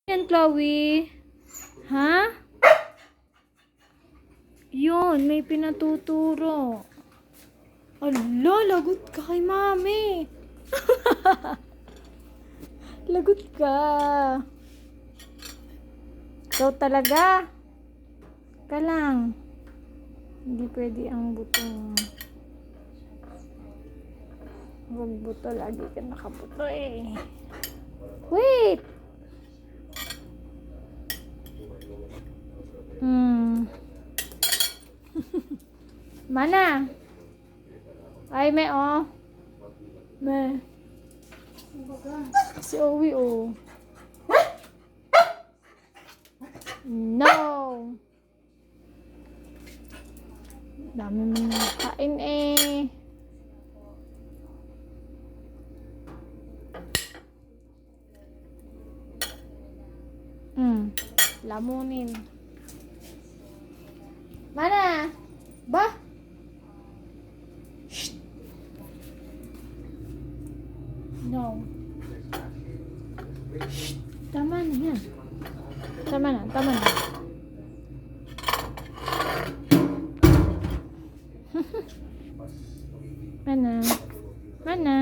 Yan, Chloe. Ha? Yun, may pinatuturo. Ala, lagot ka kay mami. Lagot ka. Ikaw talaga. Ka lang. Hindi pwede ang buto. Huwag buto. Lagi ka nakabuto eh. Wait! Mana? Ay, me oh. Me. Si Owie oh. No. Dami mo kain eh. Lamunin. Mana? Ba? Shh. No. Shh. Tama na yan. Tama na, tama na. Mana? Mana?